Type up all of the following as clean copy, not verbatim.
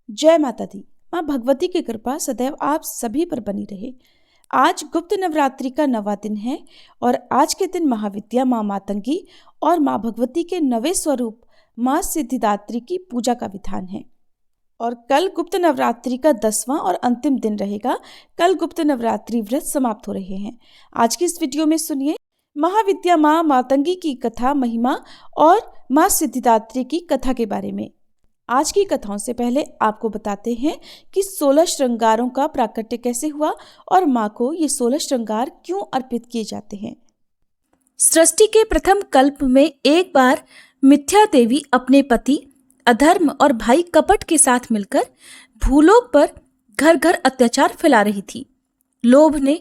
जय माता दी। माँ भगवती की कृपा सदैव आप सभी पर बनी रहे। आज गुप्त नवरात्रि का 9वां दिन है और आज के दिन महाविद्या, माँ मातंगी और माँ भगवती के नवे स्वरूप माँ सिद्धिदात्री की पूजा का विधान है। और कल गुप्त नवरात्रि का 10वां और अंतिम दिन रहेगा। कल गुप्त नवरात्रि व्रत समाप्त हो रहे हैं। आज की इस वीडियो में सुनिए महाविद्या, माँ मातंगी की कथा, महिमा और माँ सिद्धिदात्री की कथा के बारे में। आज की कथाओं से पहले आपको बताते हैं कि 16 श्रृंगारों का प्राकट्य कैसे हुआ और माँ को ये 16 श्रृंगार क्यों अर्पित किए जाते हैं। सृष्टि के प्रथम कल्प में एक बार मिथ्या देवी अपने पति अधर्म और भाई कपट के साथ मिलकर भूलोक पर घर घर अत्याचार फैला रही थी। लोभ ने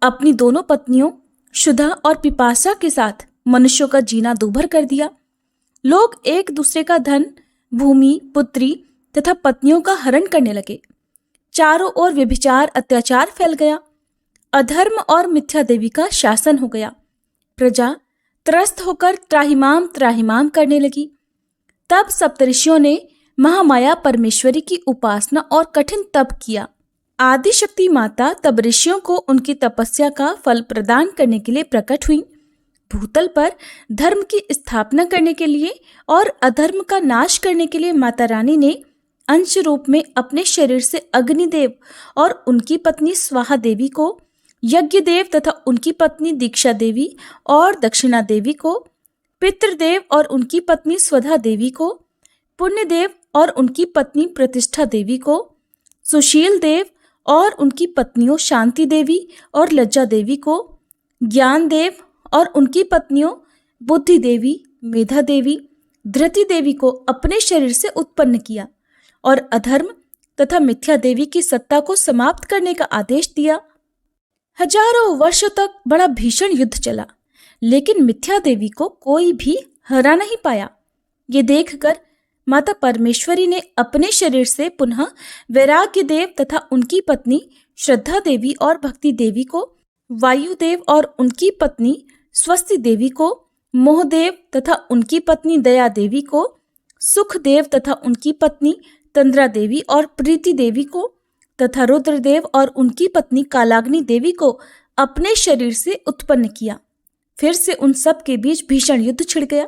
अपनी दोनों पत्नियों क्षुधा और पिपासा के साथ मनुष्यों का जीना दूभर कर दिया। लोग एक दूसरे का धन, भूमि, पुत्री तथा पत्नियों का हरण करने लगे। चारों ओर व्यभिचार, अत्याचार फैल गया। अधर्म और मिथ्या देवी का शासन हो गया। प्रजा त्रस्त होकर त्राहिमाम त्राहिमाम करने लगी। तब सप्तऋषियों ने महामाया परमेश्वरी की उपासना और कठिन तप किया। आदिशक्ति माता तब ऋषियों को उनकी तपस्या का फल प्रदान करने के लिए प्रकट हुई। भूतल पर धर्म की स्थापना करने के लिए और अधर्म का नाश करने के लिए माता रानी ने अंश रूप में अपने शरीर से अग्निदेव और उनकी पत्नी स्वाहा देवी को, यज्ञदेव तथा उनकी पत्नी दीक्षा देवी और दक्षिणा देवी को, पितृदेव और उनकी पत्नी स्वधा देवी को, पुण्यदेव और उनकी पत्नी प्रतिष्ठा देवी को, सुशील देव और उनकी पत्नियों शांति देवी और लज्जा देवी को, ज्ञान देव और उनकी पत्नियों बुद्धि देवी, मेधा देवी, धृति देवी को अपने शरीर से उत्पन्न किया और अधर्म तथा मिथ्या देवी की सत्ता को समाप्त करने का आदेश दिया। हजारों वर्षों तक बड़ा भीषण युद्ध चला, लेकिन मिथ्या देवी को कोई भी हरा नहीं पाया। ये देखकर माता परमेश्वरी ने अपने शरीर से पुनः वैराग्य देव तथा उनकी पत्नी श्रद्धा देवी और भक्ति देवी को, वायुदेव और उनकी पत्नी स्वस्ति देवी को, मोहदेव तथा उनकी पत्नी दया देवी को, सुखदेव तथा उनकी पत्नी तंद्रा देवी और प्रीति देवी को, तथा रुद्रदेव और उनकी पत्नी कालाग्नि देवी को अपने शरीर से उत्पन्न किया। फिर से उन सब के बीच भीषण युद्ध छिड़ गया।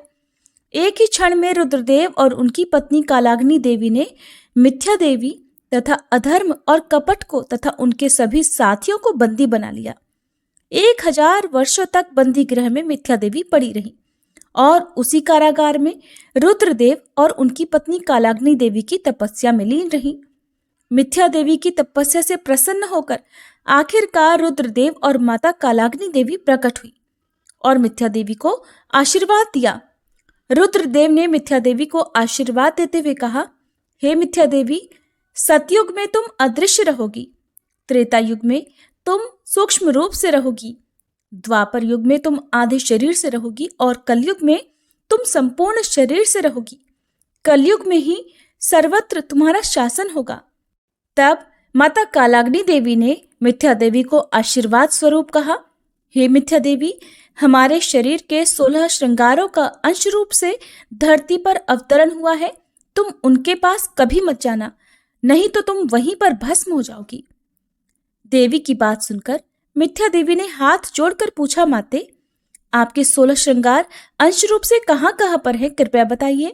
एक ही क्षण में रुद्रदेव और उनकी पत्नी कालाग्नि देवी ने मिथ्या देवी तथा अधर्म और कपट को तथा उनके सभी साथियों को बंदी बना लिया। 1000 वर्षों तक बंदी गृह में मिथ्या देवी पड़ी रही और उसी कारागार में रुद्रदेव और उनकी पत्नी कालाग्नि देवी की तपस्या में लीन रही। मिथ्या देवी की तपस्या से प्रसन्न होकर आखिरकार रुद्रदेव और माता कालाग्नि देवी प्रकट हुई और मिथ्या देवी को आशीर्वाद दिया। रुद्रदेव ने मिथ्या देवी को आशीर्वाद देते हुए कहा, हे मिथ्या देवी, सतयुग में तुम अदृश्य रहोगी, त्रेता युग में तुम सूक्ष्म रूप से रहोगी, द्वापर युग में तुम आधे शरीर से रहोगी और कलयुग में तुम संपूर्ण शरीर से रहोगी। कलयुग में ही सर्वत्र तुम्हारा शासन होगा। तब माता कालाग्नि देवी ने मिथ्या देवी को आशीर्वाद स्वरूप कहा, हे मिथ्या देवी, हमारे शरीर के 16 श्रृंगारों का अंश रूप से धरती पर अवतरण हुआ है। तुम उनके पास कभी मत जाना, नहीं तो तुम वहीं पर भस्म हो जाओगी। देवी की बात सुनकर मिथ्या देवी ने हाथ जोड़कर पूछा, माते, आपके 16 श्रृंगार अंश रूप से कहाँ कहाँ पर है, कृपया बताइए।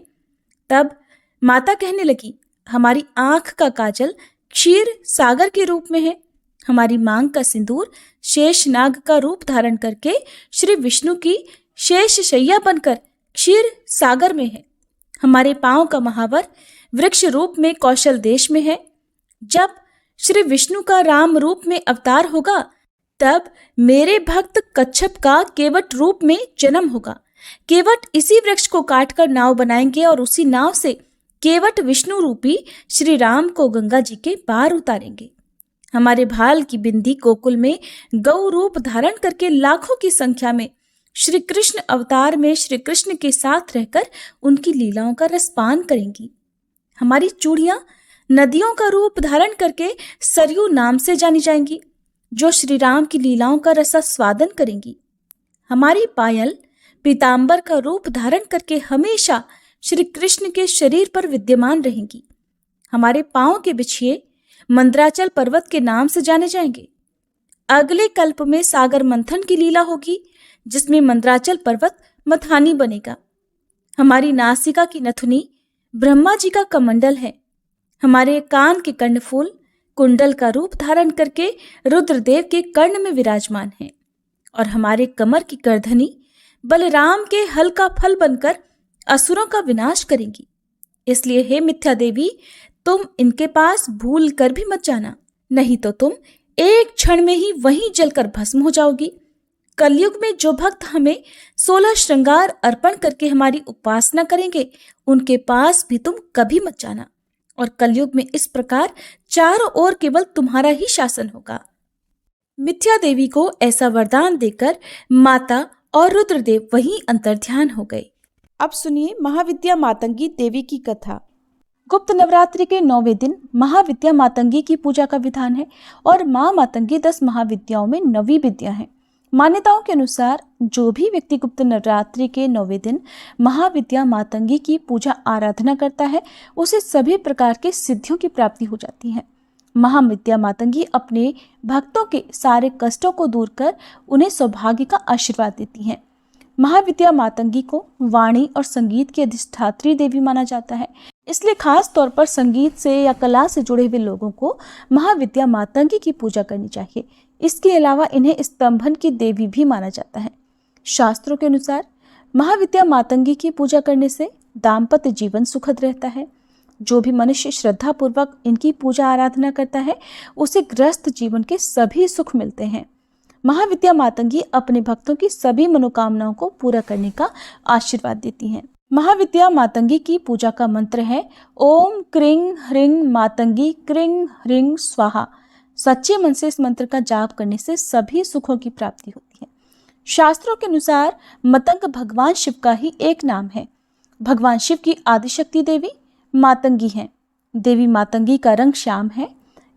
तब माता कहने लगी, हमारी आंख का काजल क्षीर सागर के रूप में है, हमारी मांग का सिंदूर शेष नाग का रूप धारण करके श्री विष्णु की शेष शैया बनकर क्षीर सागर में है, हमारे पांव का महावर वृक्ष रूप में कौशल देश में है। जब श्री विष्णु का राम रूप में अवतार होगा, तब मेरे भक्त कच्छप का केवट रूप में जन्म होगा। केवट इसी वृक्ष को काटकर नाव बनाएंगे और उसी नाव से केवट विष्णु रूपी श्री राम को गंगा जी के पार उतारेंगे। हमारे भाल की बिंदी गोकुल में गौ रूप धारण करके लाखों की संख्या में श्री कृष्ण अवतार में श्री कृष्ण के साथ रहकर उनकी लीलाओं का रसपान करेंगी। हमारी चूड़ियां नदियों का रूप धारण करके सरयू नाम से जानी जाएंगी, जो श्री राम की लीलाओं का रसास्वादन करेंगी। हमारी पायल पीतांबर का रूप धारण करके हमेशा श्री कृष्ण के शरीर पर विद्यमान रहेंगी। हमारे पांव के बिछिए मंदराचल पर्वत के नाम से जाने जाएंगे। अगले कल्प में सागर मंथन की लीला होगी, जिसमें मंदराचल पर्वत मथानी बनेगा। हमारी नासिका की नथुनी ब्रह्मा जी का कमंडल है। हमारे कान के कर्णफूल कुंडल का रूप धारण करके रुद्रदेव के कर्ण में विराजमान हैं और हमारे कमर की करधनी बलराम के हल का फल बनकर असुरों का विनाश करेंगी। इसलिए हे मिथ्या देवी, तुम इनके पास भूल कर भी मत जाना, नहीं तो तुम एक क्षण में ही वहीं जलकर भस्म हो जाओगी। कलयुग में जो भक्त हमें 16 श्रृंगार अर्पण करके हमारी उपासना करेंगे, उनके पास भी तुम कभी मत जाना। और कलयुग में इस प्रकार चारों ओर केवल तुम्हारा ही शासन होगा। मिथ्या देवी को ऐसा वरदान देकर माता और रुद्रदेव वहीं अंतर्ध्यान हो गए। अब सुनिए महाविद्या मातंगी देवी की कथा। गुप्त नवरात्रि के 9वें दिन महाविद्या मातंगी की पूजा का विधान है और माँ मातंगी 10 महाविद्याओं में 9वीं विद्या है। मान्यताओं के अनुसार जो भी व्यक्ति गुप्त नवरात्रि के 9वें दिन महाविद्या मातंगी की पूजा आराधना करता है, उसे सभी प्रकार के सिद्धियों की प्राप्ति हो जाती है। महाविद्या मातंगी अपने भक्तों के सारे कष्टों को दूर कर उन्हें सौभाग्य का आशीर्वाद देती हैं। महाविद्या मातंगी को वाणी और संगीत की अधिष्ठात्री देवी माना जाता है, इसलिए खास तौर पर संगीत से या कला से जुड़े हुए लोगों को महाविद्या मातंगी की पूजा करनी चाहिए। इसके अलावा इन्हें स्तंभन की देवी भी माना जाता है। शास्त्रों के अनुसार महाविद्या मातंगी की पूजा करने से दाम्पत्य जीवन सुखद रहता है। जो भी मनुष्य श्रद्धा पूर्वक इनकी पूजा आराधना करता है, उसे गृहस्थ जीवन के सभी सुख मिलते हैं। महाविद्या मातंगी अपने भक्तों की सभी मनोकामनाओं को पूरा करने का आशीर्वाद देती हैं। महाविद्या मातंगी की पूजा का मंत्र है ओम क्रीं ह्रीं मातंगी क्रीं ह्रीं स्वाहा। सच्चे मन से इस मंत्र का जाप करने से सभी सुखों की प्राप्ति होती है। शास्त्रों के अनुसार मतंग भगवान शिव का ही एक नाम है। भगवान शिव की आदिशक्ति देवी मातंगी हैं। देवी मातंगी का रंग श्याम है।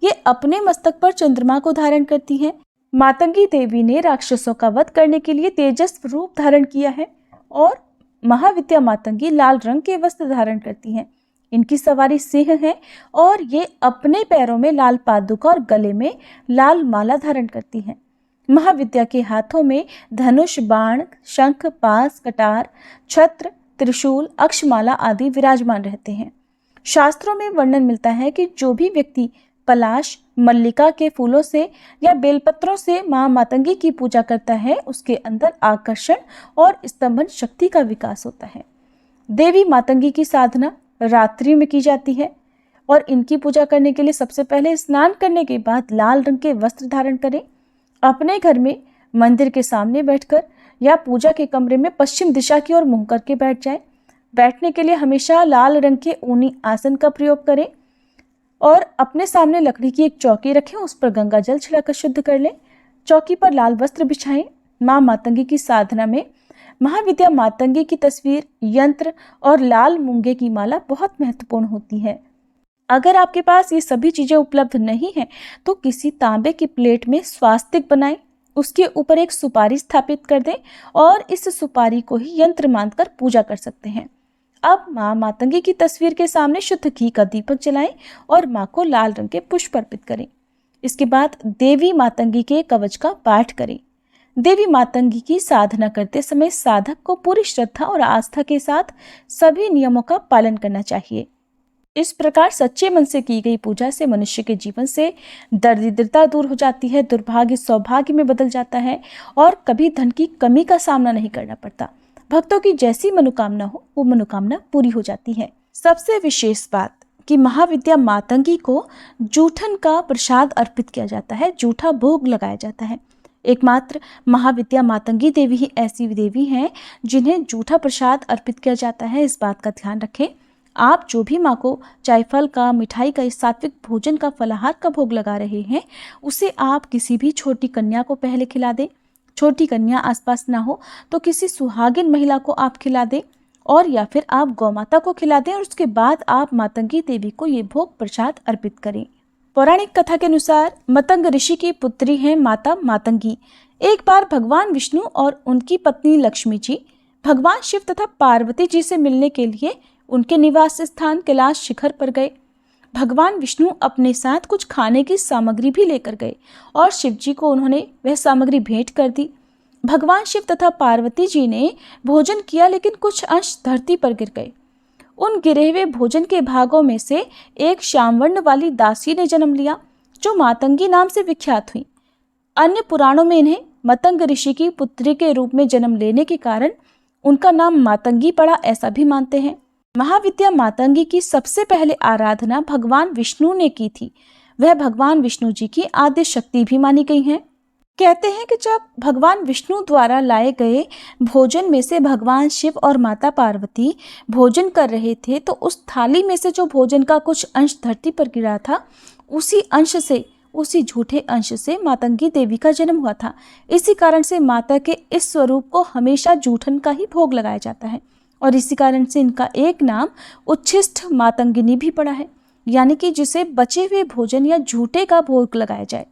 ये अपने मस्तक पर चंद्रमा को धारण करती हैं। मातंगी देवी ने राक्षसों का वध करने के लिए तेजस्वी रूप धारण किया है और महाविद्या मातंगी लाल रंग के वस्त्र धारण करती हैं। इनकी सवारी सिंह है और ये अपने पैरों में लाल पादुका और गले में लाल माला धारण करती हैं। महाविद्या के हाथों में धनुष, बाण, शंख, पास, कटार, छत्र, त्रिशूल, अक्षमाला आदि विराजमान रहते हैं। शास्त्रों में वर्णन मिलता है कि जो भी व्यक्ति पलाश, मल्लिका के फूलों से या बेलपत्रों से मां मातंगी की पूजा करता है, उसके अंदर आकर्षण और स्तंभन शक्ति का विकास होता है। देवी मातंगी की साधना रात्रि में की जाती है और इनकी पूजा करने के लिए सबसे पहले स्नान करने के बाद लाल रंग के वस्त्र धारण करें। अपने घर में मंदिर के सामने बैठकर या पूजा के कमरे में पश्चिम दिशा की ओर मुंह करके बैठ जाएं। बैठने के लिए हमेशा लाल रंग के ऊनी आसन का प्रयोग करें और अपने सामने लकड़ी की एक चौकी रखें, उस पर गंगा जल छिड़कर शुद्ध कर लें। चौकी पर लाल वस्त्र बिछाएं। मां मातंगी की साधना में महाविद्या मातंगी की तस्वीर, यंत्र और लाल मूंगे की माला बहुत महत्वपूर्ण होती है। अगर आपके पास ये सभी चीजें उपलब्ध नहीं हैं, तो किसी तांबे की प्लेट में स्वास्तिक बनाएं, उसके ऊपर एक सुपारी स्थापित कर दें और इस सुपारी को ही यंत्र मानकर पूजा कर सकते हैं। अब मां मातंगी की तस्वीर के सामने शुद्ध घी का दीपक जलाएं और मां को लाल रंग के पुष्प अर्पित करें। इसके बाद देवी मातंगी के कवच का पाठ करें। देवी मातंगी की साधना करते समय साधक को पूरी श्रद्धा और आस्था के साथ सभी नियमों का पालन करना चाहिए। इस प्रकार सच्चे मन से की गई पूजा से मनुष्य के जीवन से दरिद्रता दूर हो जाती है, दुर्भाग्य सौभाग्य में बदल जाता है और कभी धन की कमी का सामना नहीं करना पड़ता। भक्तों की जैसी मनोकामना हो, वो मनोकामना पूरी हो जाती है। सबसे विशेष बात कि महाविद्या मातंगी को जूठन का प्रसाद अर्पित किया जाता है, जूठा भोग लगाया जाता है। एकमात्र महाविद्या मातंगी देवी ही ऐसी देवी हैं जिन्हें जूठा प्रसाद अर्पित किया जाता है। इस बात का ध्यान रखें। आप जो भी माँ को चाय फल का, मिठाई का, सात्विक भोजन का, फलाहार का भोग लगा रहे हैं, उसे आप किसी भी छोटी कन्या को पहले खिला दें। छोटी कन्या आसपास ना हो तो किसी सुहागिन महिला को आप खिला दें और या फिर आप गौमाता को खिला दें और उसके बाद आप मातंगी देवी को ये भोग प्रसाद अर्पित करें। पौराणिक कथा के अनुसार मतंग ऋषि की पुत्री है माता मातंगी। एक बार भगवान विष्णु और उनकी पत्नी लक्ष्मी जी भगवान शिव तथा पार्वती जी से मिलने के लिए उनके निवास स्थान कैलाश शिखर पर गए। भगवान विष्णु अपने साथ कुछ खाने की सामग्री भी लेकर गए और शिव जी को उन्होंने वह सामग्री भेंट कर दी। भगवान शिव तथा पार्वती जी ने भोजन किया, लेकिन कुछ अंश धरती पर गिर गए। उन गिरे हुए भोजन के भागों में से एक श्यामवर्ण वाली दासी ने जन्म लिया, जो मातंगी नाम से विख्यात हुई। अन्य पुराणों में इन्हें मतंग ऋषि की पुत्री के रूप में जन्म लेने के कारण उनका नाम मातंगी पड़ा, ऐसा भी मानते हैं। महाविद्या मातंगी की सबसे पहले आराधना भगवान विष्णु ने की थी। वह भगवान विष्णु जी की आद्य शक्ति भी मानी गई है। कहते हैं कि जब भगवान विष्णु द्वारा लाए गए भोजन में से भगवान शिव और माता पार्वती भोजन कर रहे थे, तो उस थाली में से जो भोजन का कुछ अंश धरती पर गिरा था, उसी झूठे अंश से मातंगी देवी का जन्म हुआ था। इसी कारण से माता के इस स्वरूप को हमेशा जूठन का ही भोग लगाया जाता है और इसी कारण से इनका एक नाम उच्छिष्ट मातंगिनी भी पड़ा है, यानी कि जिसे बचे हुए भोजन या झूठे का भोग लगाया जाए।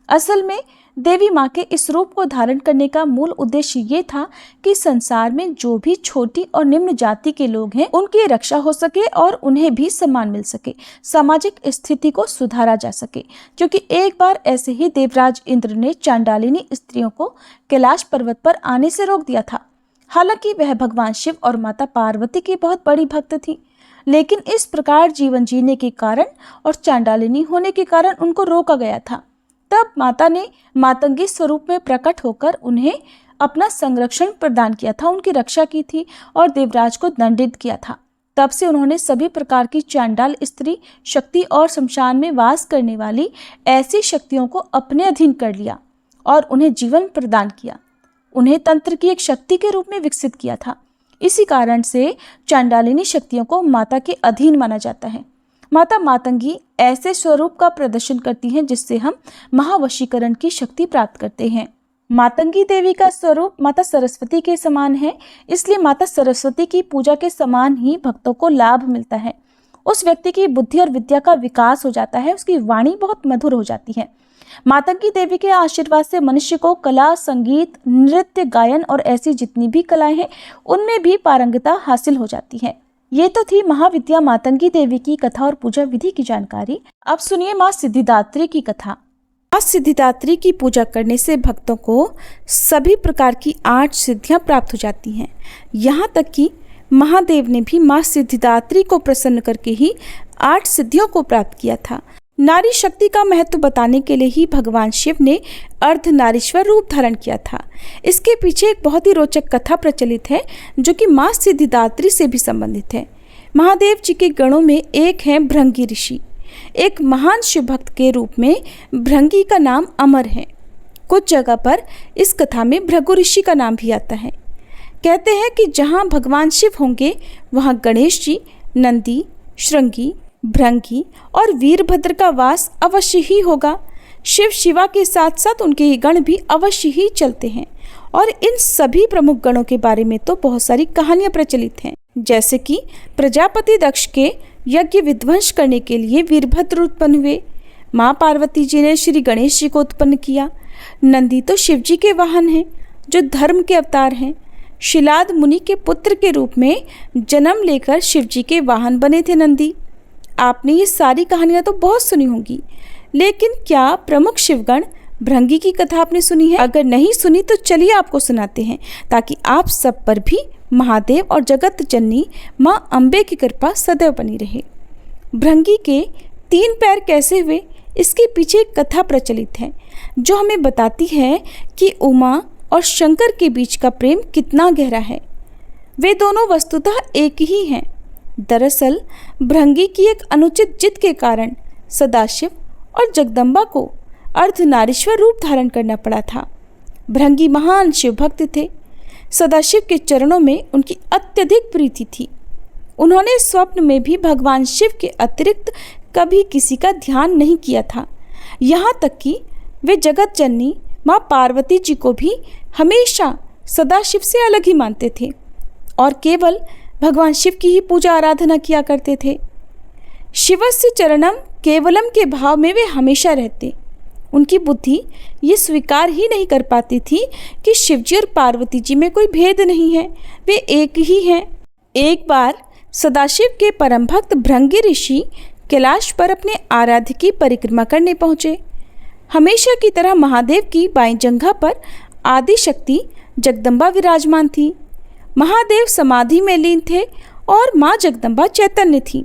असल में देवी माँ के इस रूप को धारण करने का मूल उद्देश्य ये था कि संसार में जो भी छोटी और निम्न जाति के लोग हैं, उनकी रक्षा हो सके और उन्हें भी सम्मान मिल सके, सामाजिक स्थिति को सुधारा जा सके। क्योंकि एक बार ऐसे ही देवराज इंद्र ने चांडालिनी स्त्रियों को कैलाश पर्वत पर आने से रोक दिया था। हालांकि वह भगवान शिव और माता पार्वती की बहुत बड़ी भक्त थी, लेकिन इस प्रकार जीवन जीने के कारण और चांडालिनी होने के कारण उनको रोका गया था। तब माता ने मातंगी स्वरूप में प्रकट होकर उन्हें अपना संरक्षण प्रदान किया था, उनकी रक्षा की थी और देवराज को दंडित किया था। तब से उन्होंने सभी प्रकार की चांडाल स्त्री शक्ति और शमशान में वास करने वाली ऐसी शक्तियों को अपने अधीन कर लिया और उन्हें जीवन प्रदान किया। उन्हें तंत्र की एक शक्ति के रूप में विकसित किया था। इसी कारण से चांडालिनी शक्तियों को माता के अधीन माना जाता है। माता मातंगी ऐसे स्वरूप का प्रदर्शन करती हैं जिससे हम महावशीकरण की शक्ति प्राप्त करते हैं। मातंगी देवी का स्वरूप माता सरस्वती के समान है, इसलिए माता सरस्वती की पूजा के समान ही भक्तों को लाभ मिलता है। उस व्यक्ति की बुद्धि और विद्या का विकास हो जाता है, उसकी वाणी बहुत मधुर हो जाती है। मातंगी देवी के आशीर्वाद से मनुष्य को कला, संगीत, नृत्य, गायन और ऐसी जितनी भी कलाएं हैं उनमें भी पारंगता हासिल हो जाती है। ये तो थी महाविद्या मातंगी देवी की कथा और पूजा विधि की जानकारी। अब सुनिए माँ सिद्धिदात्री की कथा। माँ सिद्धिदात्री की पूजा करने से भक्तों को सभी प्रकार की 8 सिद्धियां प्राप्त हो जाती हैं। यहाँ तक कि महादेव ने भी माँ सिद्धिदात्री को प्रसन्न करके ही 8 सिद्धियों को प्राप्त किया था। नारी शक्ति का महत्व बताने के लिए ही भगवान शिव ने अर्धनारीश्वर रूप धारण किया था। इसके पीछे एक बहुत ही रोचक कथा प्रचलित है जो कि माँ सिद्धिदात्री से भी संबंधित है। महादेव जी के गणों में एक है भृंगी ऋषि। एक महान शिव भक्त के रूप में भृंगी का नाम अमर है। कुछ जगह पर इस कथा में भृगु ऋषि का नाम भी आता है। कहते हैं कि जहाँ भगवान शिव होंगे वहाँ गणेश जी, नंदी, श्रृंगी, भृंगी और वीरभद्र का वास अवश्य ही होगा। शिव शिवा के साथ साथ उनके गण भी अवश्य ही चलते हैं और इन सभी प्रमुख गणों के बारे में तो बहुत सारी कहानियां प्रचलित हैं। जैसे कि प्रजापति दक्ष के यज्ञ विध्वंस करने के लिए वीरभद्र उत्पन्न हुए। माँ पार्वती जी ने श्री गणेश जी को उत्पन्न किया। नंदी तो शिव जी के वाहन हैं जो धर्म के अवतार हैं। शिलाद मुनि के पुत्र के रूप में जन्म लेकर शिव जी के वाहन बने थे नंदी। आपने ये सारी कहानियां तो बहुत सुनी होंगी, लेकिन क्या प्रमुख शिवगण भृंगी की कथा आपने सुनी है? अगर नहीं सुनी तो चलिए आपको सुनाते हैं, ताकि आप सब पर भी महादेव और जगत जननी माँ अम्बे की कृपा सदैव बनी रहे। भृंगी के 3 पैर कैसे हुए, इसके पीछे एक कथा प्रचलित है जो हमें बताती है कि उमा और शंकर के बीच का प्रेम कितना गहरा है। वे दोनों वस्तुतः एक ही हैं। दरअसल भृंगी की एक अनुचित जिद के कारण सदाशिव और जगदम्बा को अर्धनारीश्वर रूप धारण करना पड़ा था। भृंगी महान शिव भक्त थे। सदाशिव के चरणों में उनकी अत्यधिक प्रीति थी। उन्होंने स्वप्न में भी भगवान शिव के अतिरिक्त कभी किसी का ध्यान नहीं किया था। यहाँ तक कि वे जगत जननी माँ पार्वती जी को भी हमेशा सदाशिव से अलग ही मानते थे और केवल भगवान शिव की ही पूजा आराधना किया करते थे। शिवस्य चरणम केवलम के भाव में वे हमेशा रहते। उनकी बुद्धि ये स्वीकार ही नहीं कर पाती थी कि शिवजी और पार्वती जी में कोई भेद नहीं है, वे एक ही हैं। एक बार सदाशिव के परम भक्त भृंगी ऋषि कैलाश पर अपने आराध्य की परिक्रमा करने पहुंचे। हमेशा की तरह महादेव की बाईं जंघा पर आदि शक्ति जगदम्बा विराजमान थी। महादेव समाधि में लीन थे और माँ जगदम्बा चैतन्य थी।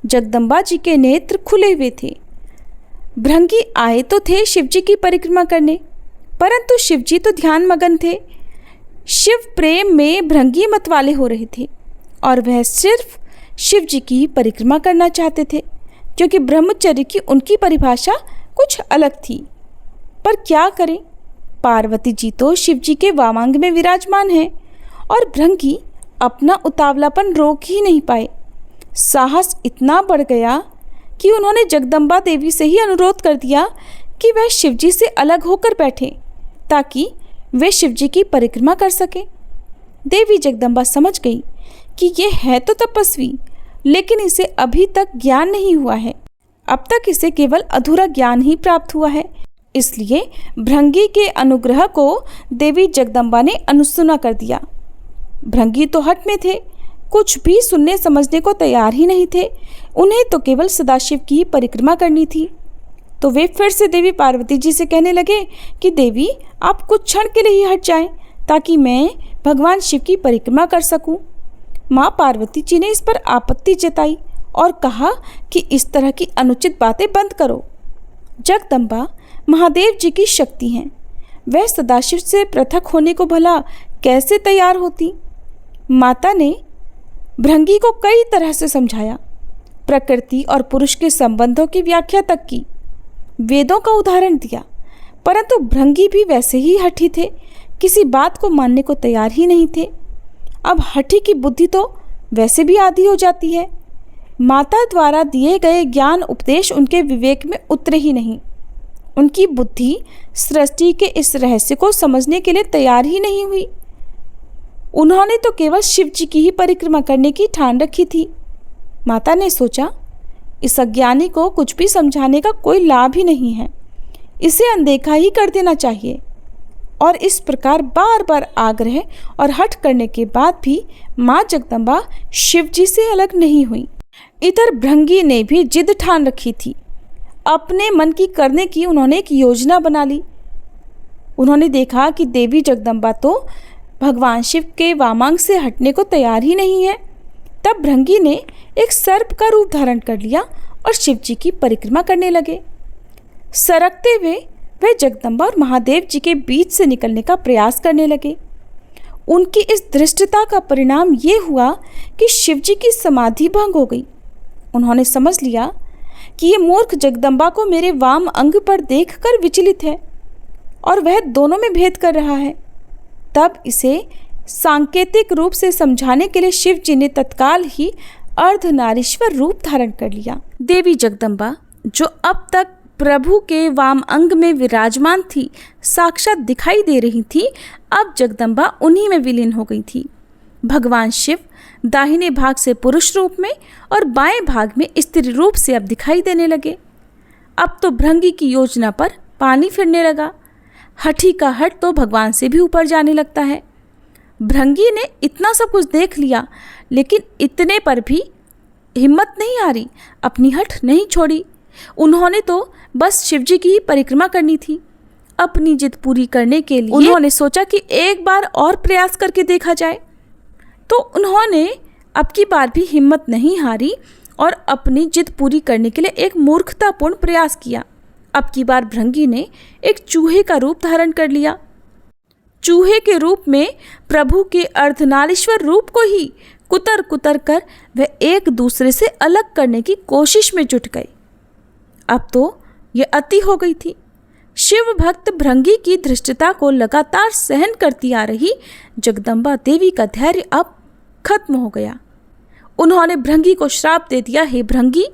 जगदम्बा जी के नेत्र खुले हुए थे। भृंगी आए तो थे शिवजी की परिक्रमा करने, परंतु शिवजी तो ध्यान मगन थे। शिव प्रेम में भृंगी मतवाले हो रहे थे और वह सिर्फ शिवजी की ही परिक्रमा करना चाहते थे, क्योंकि ब्रह्मचर्य की उनकी परिभाषा कुछ अलग थी। पर क्या करें, पार्वती जी तो शिवजी के वामांग में विराजमान हैं और भृंगी अपना उतावलापन रोक ही नहीं पाए। साहस इतना बढ़ गया कि उन्होंने जगदम्बा देवी से ही अनुरोध कर दिया कि वह शिवजी से अलग होकर बैठे ताकि वे शिवजी की परिक्रमा कर सकें। देवी जगदम्बा समझ गई कि ये है तो तपस्वी, लेकिन इसे अभी तक ज्ञान नहीं हुआ है। अब तक इसे केवल अधूरा ज्ञान ही प्राप्त हुआ है। इसलिए भृंगी के अनुग्रह को देवी जगदम्बा ने अनसुना कर दिया। भृंगी तो हट में थे, कुछ भी सुनने समझने को तैयार ही नहीं थे। उन्हें तो केवल सदाशिव की ही परिक्रमा करनी थी। तो वे फिर से देवी पार्वती जी से कहने लगे कि देवी, आप कुछ क्षण के लिए ही हट जाएं ताकि मैं भगवान शिव की परिक्रमा कर सकूं। माँ पार्वती जी ने इस पर आपत्ति जताई और कहा कि इस तरह की अनुचित बातें बंद करो। जगदम्बा महादेव जी की शक्ति हैं, वह सदाशिव से पृथक होने को भला कैसे तैयार होती। माता ने भृंगी को कई तरह से समझाया, प्रकृति और पुरुष के संबंधों की व्याख्या तक की, वेदों का उदाहरण दिया, परंतु भृंगी भी वैसे ही हठी थे, किसी बात को मानने को तैयार ही नहीं थे। अब हठी की बुद्धि तो वैसे भी आधी हो जाती है। माता द्वारा दिए गए ज्ञान उपदेश उनके विवेक में उतरे ही नहीं। उनकी बुद्धि सृष्टि के इस रहस्य को समझने के लिए तैयार ही नहीं हुई। उन्होंने तो केवल शिव जी की ही परिक्रमा करने की ठान रखी थी। माता ने सोचा, इस अज्ञानी को कुछ भी समझाने का कोई लाभ ही नहीं है, इसे अनदेखा ही कर देना चाहिए। और इस प्रकार बार बार आग्रह और हठ करने के बाद भी माँ जगदम्बा शिव जी से अलग नहीं हुई। इधर भृंगी ने भी जिद ठान रखी थी। अपने मन की करने की उन्होंने एक योजना बना ली। उन्होंने देखा कि देवी जगदम्बा तो भगवान शिव के वामांग से हटने को तैयार ही नहीं है। तब भृंगी ने एक सर्प का रूप धारण कर लिया और शिव जी की परिक्रमा करने लगे। सरकते हुए वे जगदम्बा और महादेव जी के बीच से निकलने का प्रयास करने लगे। उनकी इस धृष्टता का परिणाम ये हुआ कि शिव जी की समाधि भंग हो गई। उन्होंने समझ लिया कि ये मूर्ख जगदम्बा को मेरे वाम अंग पर देखकर विचलित है और वह दोनों में भेद कर रहा है। तब इसे सांकेतिक रूप से समझाने के लिए शिव जी ने तत्काल ही अर्धनारीश्वर रूप धारण कर लिया। देवी जगदम्बा, जो अब तक प्रभु के वाम अंग में विराजमान थी, साक्षात दिखाई दे रही थी। अब जगदम्बा उन्हीं में विलीन हो गई थी। भगवान शिव दाहिने भाग से पुरुष रूप में और बाएं भाग में स्त्री रूप से अब दिखाई देने लगे। अब तो भृंगी की योजना पर पानी फिरने लगा। हठी का हट तो भगवान से भी ऊपर जाने लगता है। भृंगी ने इतना सब कुछ देख लिया, लेकिन इतने पर भी हिम्मत नहीं हारी, अपनी हट नहीं छोड़ी। उन्होंने तो बस शिवजी की ही परिक्रमा करनी थी। अपनी जिद पूरी करने के लिए उन्होंने सोचा कि एक बार और प्रयास करके देखा जाए। तो उन्होंने अब की बार भी हिम्मत नहीं हारी और अपनी जिद पूरी करने के लिए एक मूर्खतापूर्ण प्रयास किया। अब की बार भृंगी ने एक चूहे का रूप धारण कर लिया। चूहे के रूप में प्रभु के अर्धनारीश्वर रूप को ही कुतर कुतर कर वे एक दूसरे से अलग करने की कोशिश में जुट गए। अब तो ये अति हो गई थी। शिव भक्त भृंगी की धृष्टता को लगातार सहन करती आ रही जगदम्बा देवी का धैर्य अब खत्म हो गया। उन्होंने भृंगी को श्राप दे दिया, हे भृंगी,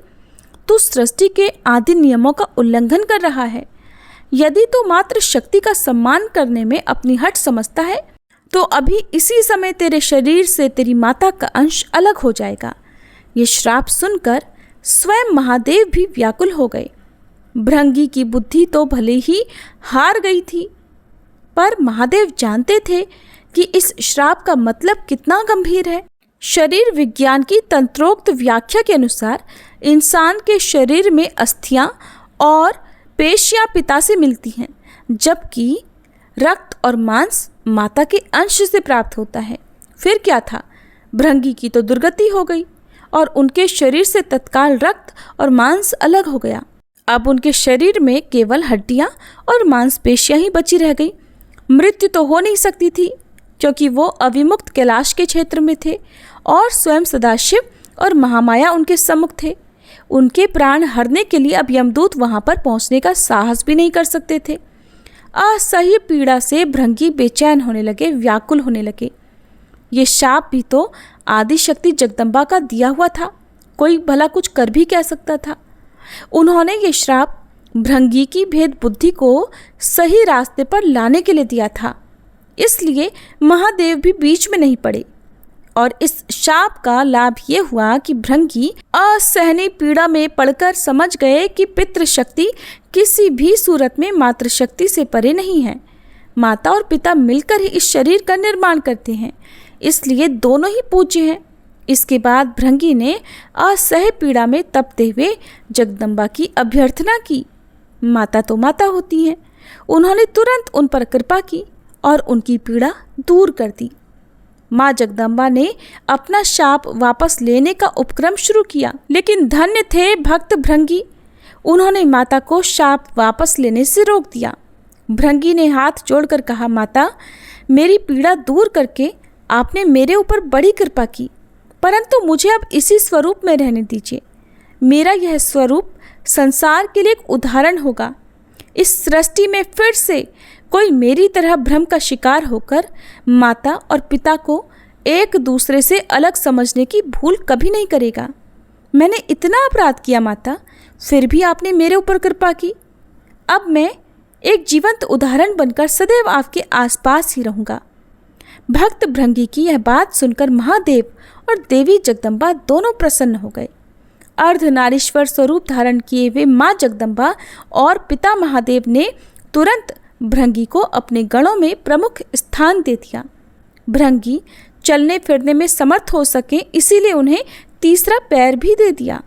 तू सृष्टि के आदि नियमों का उल्लंघन कर रहा है। यदि तू मात्र शक्ति का सम्मान करने में अपनी हट समझता है तो अभी इसी समय तेरे शरीर से तेरी माता का अंश अलग हो जाएगा। ये श्राप सुनकर स्वयं महादेव भी व्याकुल हो गए। भृंगी की बुद्धि तो भले ही हार गई थी, पर महादेव जानते थे कि इस श्राप का मतलब कितना गंभीर है। शरीर विज्ञान की तंत्रोक्त व्याख्या के अनुसार इंसान के शरीर में अस्थियां और पेशियां पिता से मिलती हैं, जबकि रक्त और मांस माता के अंश से प्राप्त होता है। फिर क्या था, भृंगी की तो दुर्गति हो गई और उनके शरीर से तत्काल रक्त और मांस अलग हो गया। अब उनके शरीर में केवल हड्डियां और मांसपेशियां ही बची रह गई। मृत्यु तो हो नहीं सकती थी, क्योंकि वो अविमुक्त कैलाश के क्षेत्र में थे और स्वयं सदाशिव और महामाया उनके सम्मुख थे। उनके प्राण हरने के लिए अब यमदूत वहां पर पहुंचने का साहस भी नहीं कर सकते थे। असह्य पीड़ा से भृंगी बेचैन होने लगे, व्याकुल होने लगे। ये शाप भी तो आदि शक्ति जगदम्बा का दिया हुआ था, कोई भला कुछ कर भी कह सकता था। उन्होंने ये श्राप भृंगी की भेद बुद्धि को सही रास्ते पर लाने के लिए दिया था, इसलिए महादेव भी बीच में नहीं पड़े। और इस शाप का लाभ ये हुआ कि भृंगी असहनीय पीड़ा में पड़कर समझ गए कि पितृशक्ति किसी भी सूरत में मातृशक्ति से परे नहीं है। माता और पिता मिलकर ही इस शरीर का निर्माण करते हैं, इसलिए दोनों ही पूज्य हैं। इसके बाद भृंगी ने असह्य पीड़ा में तपते हुए जगदम्बा की अभ्यर्थना की। माता तो माता होती हैं, उन्होंने तुरंत उन पर कृपा की और उनकी पीड़ा दूर कर दी। माँ जगदम्बा ने अपना शाप वापस लेने का उपक्रम शुरू किया, लेकिन धन्य थे भक्त भृंगी, उन्होंने माता को शाप वापस लेने से रोक दिया। भृंगी ने हाथ जोड़कर कहा, माता, मेरी पीड़ा दूर करके आपने मेरे ऊपर बड़ी कृपा की, परंतु मुझे अब इसी स्वरूप में रहने दीजिए। मेरा यह स्वरूप संसार के लिए एक उदाहरण होगा। इस सृष्टि में फिर से कोई मेरी तरह भ्रम का शिकार होकर माता और पिता को एक दूसरे से अलग समझने की भूल कभी नहीं करेगा। मैंने इतना अपराध किया माता, फिर भी आपने मेरे ऊपर कृपा की। अब मैं एक जीवंत उदाहरण बनकर सदैव आपके आसपास ही रहूँगा। भक्त भृंगी की यह बात सुनकर महादेव और देवी जगदम्बा दोनों प्रसन्न हो गए। अर्धनारीश्वर स्वरूप धारण किए हुए माँ जगदम्बा और पिता महादेव ने तुरंत भृंगी को अपने गणों में प्रमुख स्थान दे दिया। भृंगी चलने फिरने में समर्थ हो सके, इसीलिए उन्हें तीसरा पैर भी दे दिया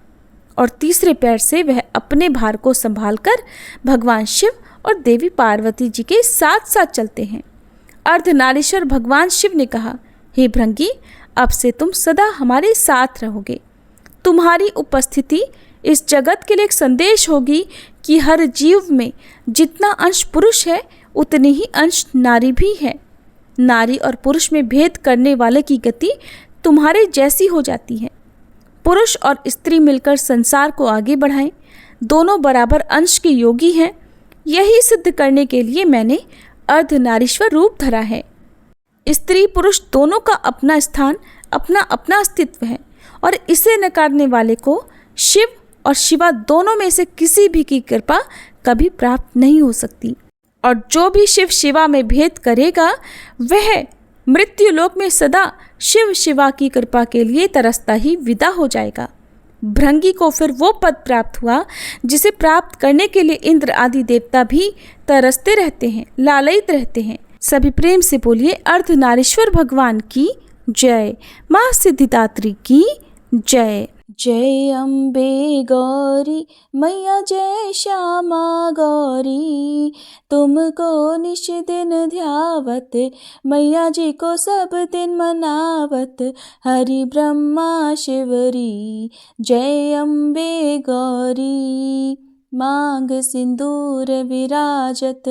और तीसरे पैर से वह अपने भार को संभालकर भगवान शिव और देवी पार्वती जी के साथ साथ चलते हैं। अर्धनारीश्वर भगवान शिव ने कहा, हे भृंगी, अब से तुम सदा हमारे साथ रहोगे। तुम्हारी उपस्थिति इस जगत के लिए एक संदेश होगी कि हर जीव में जितना अंश पुरुष है उतनी ही अंश नारी भी है। नारी और पुरुष में भेद करने वाले की गति तुम्हारे जैसी हो जाती है। पुरुष और स्त्री मिलकर संसार को आगे बढ़ाएं, दोनों बराबर अंश के योगी हैं। यही सिद्ध करने के लिए मैंने अर्धनारीश्वर रूप धरा है। स्त्री पुरुष दोनों का अपना स्थान, अपना अपना अस्तित्व है और इसे नकारने वाले को शिव और शिवा दोनों में से किसी भी की कृपा कभी प्राप्त नहीं हो सकती। और जो भी शिव शिवा में भेद करेगा वह मृत्युलोक में सदा शिव शिवा की कृपा के लिए तरसता ही विदा हो जाएगा। भृंगी को फिर वो पद प्राप्त हुआ जिसे प्राप्त करने के लिए इंद्र आदि देवता भी तरसते रहते हैं, लालयित रहते हैं। सभी प्रेम से बोलिए अर्धनारीश्वर भगवान की जय, माँ सिद्धिदात्री की जय। जय अम्बे गौरी मैया, जय श्यामा गौरी, तुमको निश दिन ध्यावत, मैया जी को सब दिन मनावत, हरि ब्रह्मा शिवरी। जय अम्बे गौरी, मांग सिंदूर विराजत,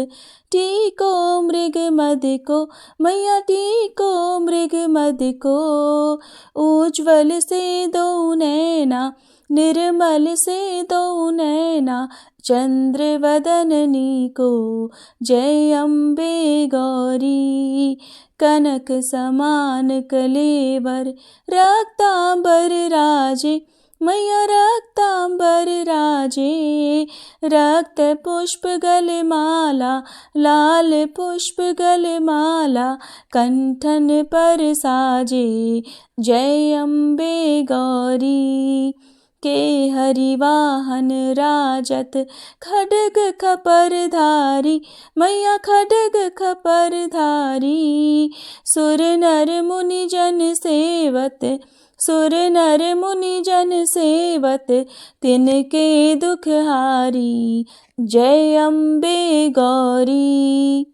टीको मृग मद को, मैया टीको मृग मद को, उज्ज्वल से दो नैना, निर्मल से दो नैना, चंद्र वदननी को। जय अम्बे गौरी, कनक समान कलेवर, रक्तांबर राजे, मैया रक्तांबर राजे, रक्त पुष्प गलमाला, लाल पुष्प गलमाला, कंठन पर साजे। जय अम्बे गौरी, के हरिवाहन राजत खड्ग खपरधारी, मैया खड्ग खपरधारी। सुर नर मुनि जन सेवत, सुर नर मुनि जन सेवत, तिनके दुख हारी। जय अम्बे गौरी।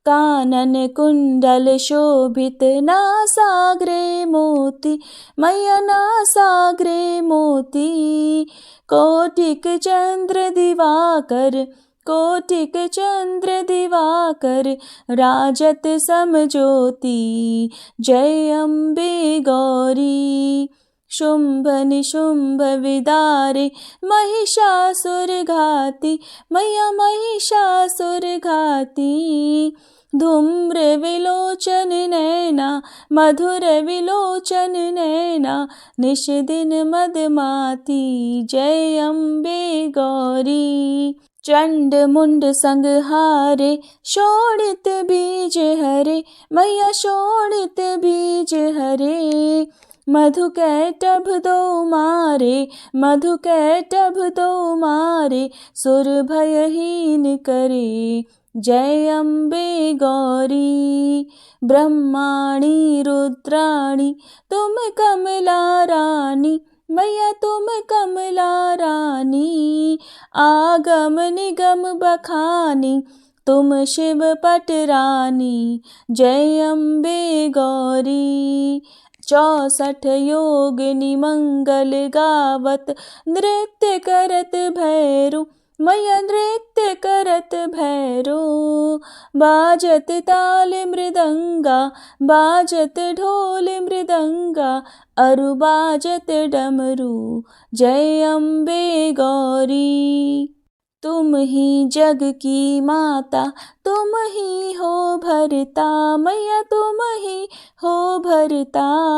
कानन कुंडल शोभित नासाग्रे मोती, मैया नासाग्रे मोती। कोटिक चंद्र दिवाकर, कोटिक चंद्र दिवाकर, राजत समज्योति। जय अम्बे गौरी। शुंभ निशुंभ विदारे, महिषासुर घाती, मैया महिषासुर घाती। धूम्र विलोचन नैना, मधुर विलोचन नैना, निश दिन मदमाती। जय अम्बे गौरी। चंड मुंड संहारे, शोणित बीज हरे, मैया शोणित बीज हरे। मधु कैटभ दो मारे, मधु कैटभ दो मारे, सुर भयहीन करे। जय अम्बे गौरी। ब्रह्माणी रुद्राणी, तुम कमला रानी, मैया तुम कमला रानी। आगम निगम बखानी, तुम शिव पट रानी। जय अम्बे गौरी। 64 योगिनी मंगल गावत, नृत्य करत भैरू, मैया नृत्य करत भैरू। बाजत ताल मृदंगा, बाजत ढोल मृदंगा, अरु बाजत डमरू। जय अम्बे गौरी। तुम ही जग की माता, तुम ही हो भरता, मैया तुम ही हो भरता।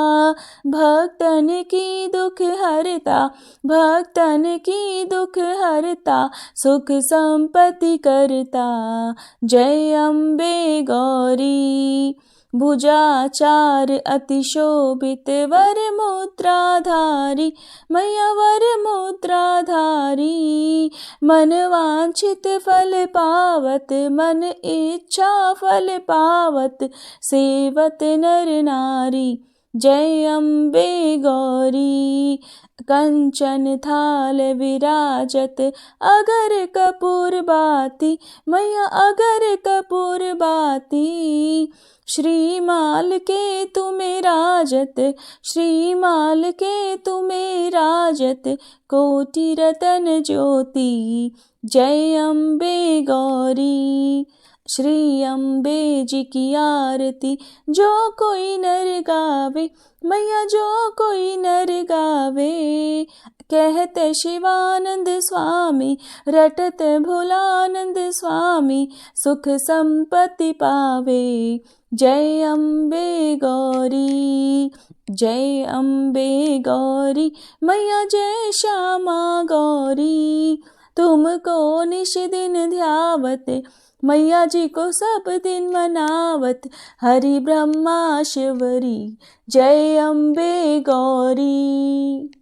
भक्तन की दुख हरता, भक्तन की दुख हरता, सुख संपत्ति करता। जय अम्बे गौरी। भुजाचार अति शोभित, वर मुद्राधारी, मैया वर मुद्राधारी। मन वांछित फल पावत, मन इच्छा फल पावत, सेवत नर नारी। जय अम्बे गौरी। कंचन थाल विराजत, अगर कपूर बाती, मैया अगर कपूर बाती। श्रीमाल के तुम्हें राजत, श्रीमाल के तुम्हें राजत, कोटि रतन ज्योति। जय अम्बे गौरी। श्री अम्बे जी की आरती जो कोई नर गावे, मैया जो कोई नर गावे। कहते शिवानंद स्वामी, रटत भोलानंद स्वामी, सुख संपत्ति पावे। जय अम्बे गौरी। जय अम्बे गौरी, मैया जय श्यामा गौरी। तुमको निश दिन ध्यावत, मैया जी को सब दिन मनावत, हरि ब्रह्मा शिवरी। जय अम्बे गौरी।